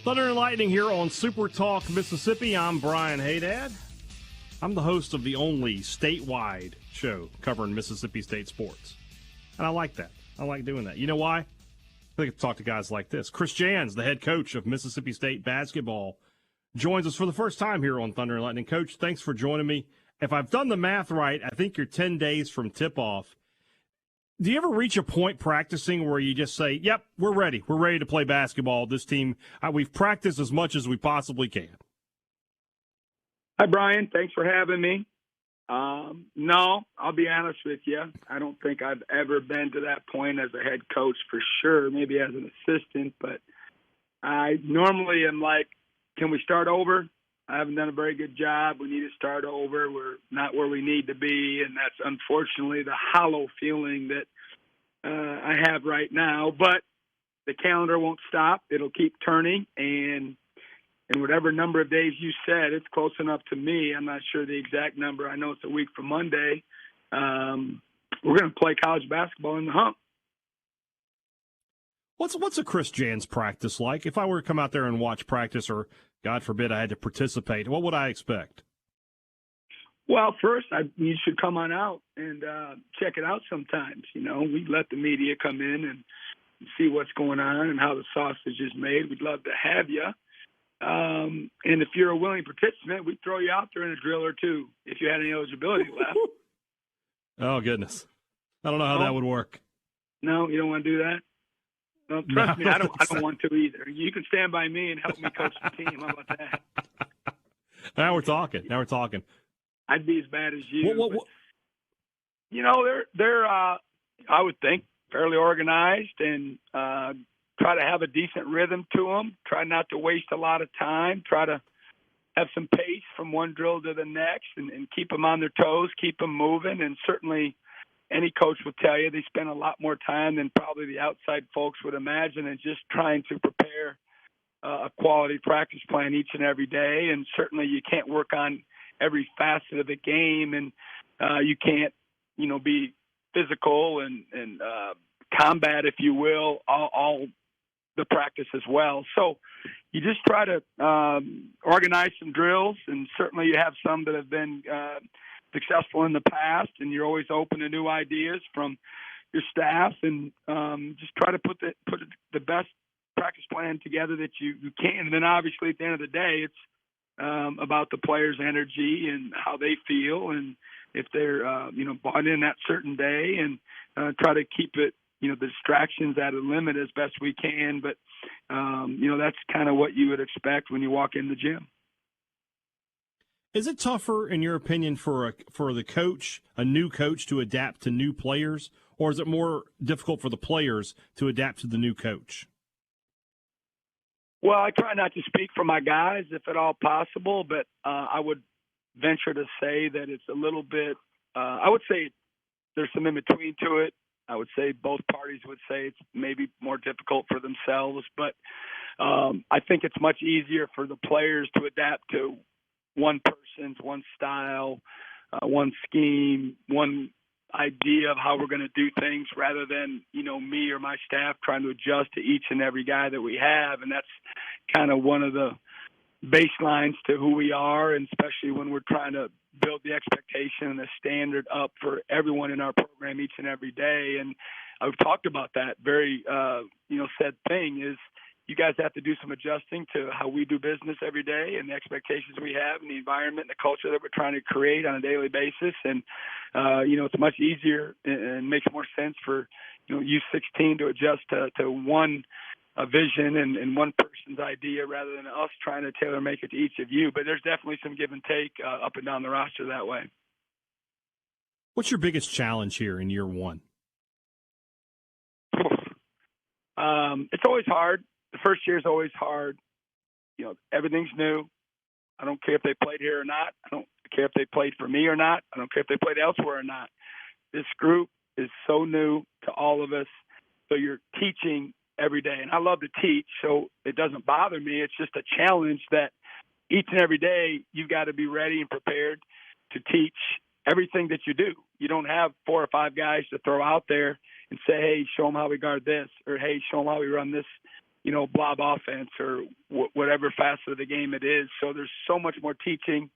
Thunder and Lightning here on SuperTalk Mississippi. I'm Brian Hadad. I'm the host of the only statewide show covering Mississippi State sports. And I like that. I like doing that. You know why? I get to talk to guys like this. Chris Jans, the head coach of Mississippi State basketball, joins us for the first time here on Thunder and Lightning. Coach, thanks for joining me. If I've done the math right, I think you're 10 days from tip-off. Do you ever reach a point practicing where you just say, yep, we're ready. We're ready to play basketball. This team, we've practiced as much as we possibly can. Hi, Brian. Thanks for having me. No, I'll be honest with you. I don't think I've ever been to that point as a head coach for sure, maybe as an assistant. But I normally am like, can we start over? I haven't done a very good job. We need to start over. We're not where we need to be, and that's unfortunately the hollow feeling that I have right now. But the calendar won't stop. It'll keep turning, and whatever number of days you said, it's close enough to me. I'm not sure the exact number. I know it's a week from Monday. We're going to play college basketball in the hump. What's a Chris Jans practice like? If I were to come out there and watch practice, or God forbid I had to participate, what would I expect? Well, first, you should come on out and check it out sometimes. You know, we let the media come in and see what's going on and how the sausage is made. We'd love to have you. And if you're a willing participant, we'd throw you out there in a drill or two if you had any eligibility left. Oh, goodness. I don't know how that would work. No, you don't want to do that? Well, trust me, I don't want to either. You can stand by me and help me coach the team. How about that? Now we're talking. I'd be as bad as you. What? You know, they're I would think, fairly organized and try to have a decent rhythm to them. Try not to waste a lot of time. Try to have some pace from one drill to the next and keep them on their toes, keep them moving. And certainly any coach will tell you they spend a lot more time than probably the outside folks would imagine in just trying to prepare a quality practice plan each and every day. And certainly you can't work on every facet of the game, and you can't, be physical and combat, if you will, all the practice as well. So you just try to organize some drills, and certainly you have some that have been successful in the past, and you're always open to new ideas from your staff, and just try to put the best practice plan together that you can. And then obviously at the end of the day, it's about the players' energy and how they feel, and if they're bought in that certain day, and try to keep it, the distractions at a limit as best we can. But that's kind of what you would expect when you walk in the gym. Is it tougher, in your opinion, for the coach, a new coach, to adapt to new players, or is it more difficult for the players to adapt to the new coach? Well, I try not to speak for my guys, if at all possible, but I would venture to say that it's a little bit. I would say there's some in between to it. I would say both parties would say it's maybe more difficult for themselves, but I think it's much easier for the players to adapt to one person's, one style, one scheme, one idea of how we're going to do things, rather than, me or my staff trying to adjust to each and every guy that we have. And that's kind of one of the baselines to who we are, and especially when we're trying to build the expectation and the standard up for everyone in our program each and every day. And I've talked about that very, said thing is, you guys have to do some adjusting to how we do business every day and the expectations we have and the environment and the culture that we're trying to create on a daily basis. And, it's much easier and makes more sense for, U16 to adjust to one vision and one person's idea, rather than us trying to tailor make it to each of you. But there's definitely some give and take up and down the roster that way. What's your biggest challenge here in year one? It's always hard. The first year is always hard. Everything's new. I don't care if they played here or not. I don't care if they played for me or not. I don't care if they played elsewhere or not. This group is so new to all of us. So you're teaching every day. And I love to teach, so it doesn't bother me. It's just a challenge that each and every day you've got to be ready and prepared to teach everything that you do. You don't have 4 or 5 guys to throw out there and say, hey, show them how we guard this, or hey, show them how we run this blob offense or whatever facet of the game it is. So there's so much more teaching.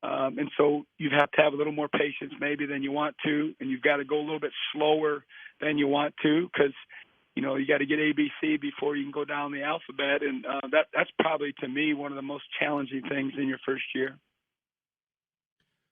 And so you have to have a little more patience maybe than you want to, and you've got to go a little bit slower than you want to because, you got to get ABC before you can go down the alphabet. And that's probably, to me, one of the most challenging things in your first year.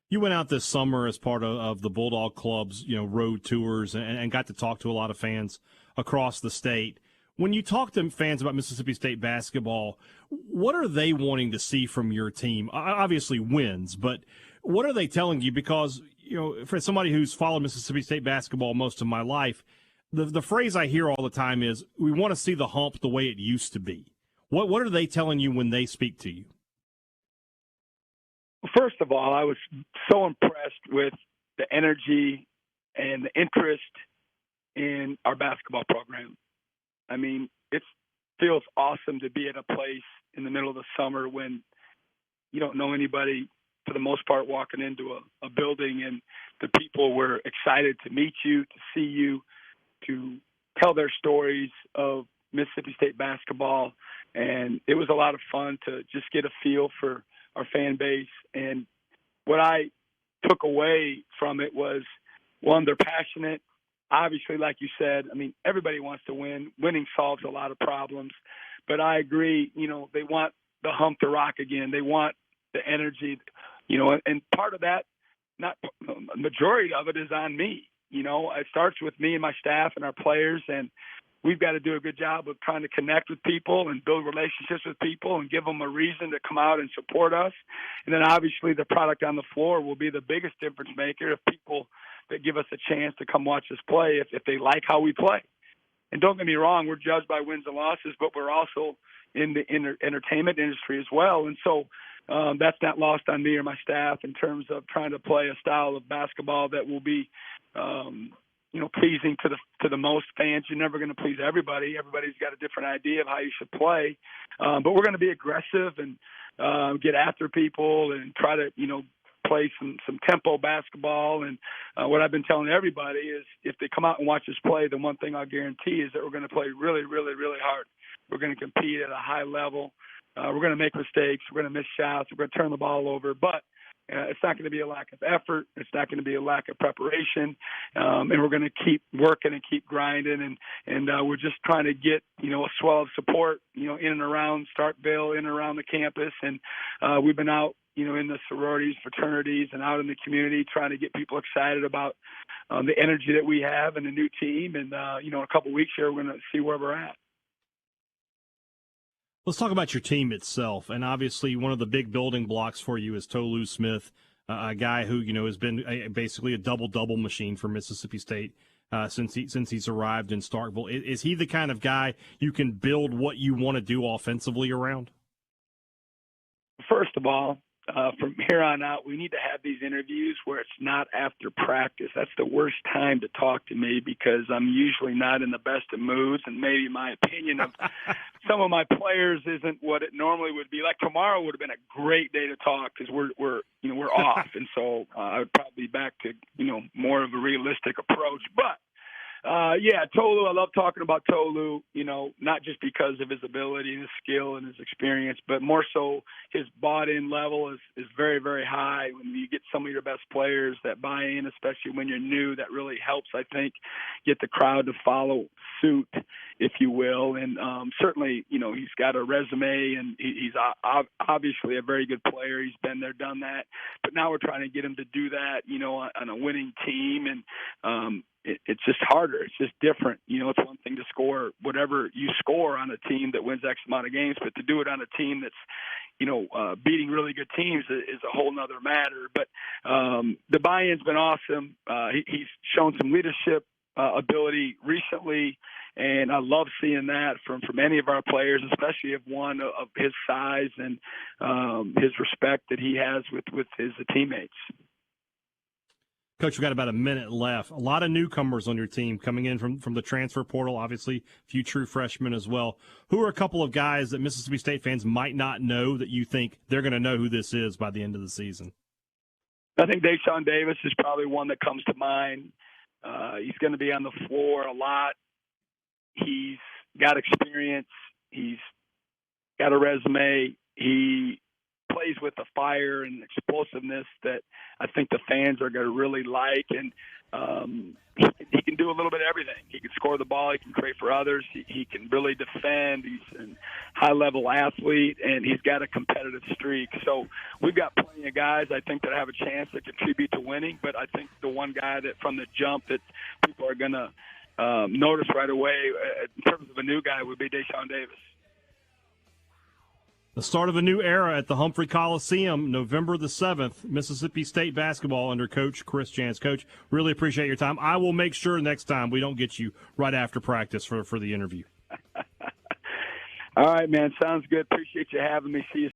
You went out this summer as part of the Bulldog Club's, road tours and got to talk to a lot of fans across the state. When you talk to fans about Mississippi State basketball, what are they wanting to see from your team? Obviously wins, but what are they telling you? Because, for somebody who's followed Mississippi State basketball most of my life, the phrase I hear all the time is, we want to see the hump the way it used to be. What are they telling you when they speak to you? First of all, I was so impressed with the energy and the interest in our basketball program. I mean, it feels awesome to be at a place in the middle of the summer when you don't know anybody, for the most part, walking into a building, and the people were excited to meet you, to see you, to tell their stories of Mississippi State basketball. And it was a lot of fun to just get a feel for our fan base. And what I took away from it was, one, they're passionate. Obviously, like you said, I mean, everybody wants to win. Winning solves a lot of problems. But I agree, they want the hump to rock again. They want the energy, and part of that, not majority of it, is on me. It starts with me and my staff and our players, and we've got to do a good job of trying to connect with people and build relationships with people and give them a reason to come out and support us. And then obviously the product on the floor will be the biggest difference maker if people that give us a chance to come watch us play, if they like how we play. And don't get me wrong, we're judged by wins and losses, but we're also in the entertainment industry as well. And so that's not lost on me or my staff in terms of trying to play a style of basketball that will be pleasing to the most fans. You're never going to please everybody. Everybody's got a different idea of how you should play. But we're going to be aggressive and get after people and try to, play some tempo basketball. And what I've been telling everybody is, if they come out and watch us play, the one thing I'll guarantee is that we're going to play really, really, really hard. We're going to compete at a high level. We're going to make mistakes. We're going to miss shots. We're going to turn the ball over. But it's not going to be a lack of effort. It's not going to be a lack of preparation. And we're going to keep working and keep grinding. And we're just trying to get, a swell of support, in and around Starkville, in and around the campus. And we've been out, in the sororities, fraternities, and out in the community trying to get people excited about the energy that we have and the new team. And, in a couple of weeks here, we're going to see where we're at. Let's talk about your team itself. And obviously one of the big building blocks for you is Tolu Smith, a guy who, has been basically a double-double machine for Mississippi State since he's arrived in Starkville. Is he the kind of guy you can build what you want to do offensively around? First of all, from here on out, we need to have these interviews where it's not after practice. That's the worst time to talk to me because I'm usually not in the best of moods, and maybe my opinion of some of my players isn't what it normally would be. Like tomorrow would have been a great day to talk because we're off, and so I would probably be back to more of a realistic approach. But Tolu, I love talking about Tolu, not just because of his ability and his skill and his experience, but more so his bought-in level is very, very high. When you get some of your best players that buy in, especially when you're new, that really helps, I think, get the crowd to follow suit, if you will. And certainly, he's got a resume, and he's obviously a very good player. He's been there, done that. But now we're trying to get him to do that, on a winning team. And it's just harder. It's just different. It's one thing to score whatever you score on a team that wins X amount of games, but to do it on a team that's, beating really good teams is a whole nother matter. But the buy-in's been awesome. He's shown some leadership ability recently, and I love seeing that from any of our players, especially of one of his size and his respect that he has with his teammates. Coach, we've got about a minute left. A lot of newcomers on your team coming in from the transfer portal, obviously a few true freshmen as well. Who are a couple of guys that Mississippi State fans might not know that you think they're going to know who this is by the end of the season? I think Deshawn Davis is probably one that comes to mind. He's going to be on the floor a lot. He's got experience. He's got a resume. He plays with the fire and explosiveness that I think the fans are going to really like. And he can do a little bit of everything. He can score the ball. He can create for others. He can really defend. He's a high-level athlete, and he's got a competitive streak. So we've got plenty of guys, I think, that have a chance to contribute to winning. But I think the one guy that from the jump that people are going to notice right away in terms of a new guy would be Deshawn Davis. The start of a new era at the Humphrey Coliseum, November the 7th, Mississippi State basketball under Coach Chris Jans. Coach, really appreciate your time. I will make sure next time we don't get you right after practice for the interview. All right, man. Sounds good. Appreciate you having me. See you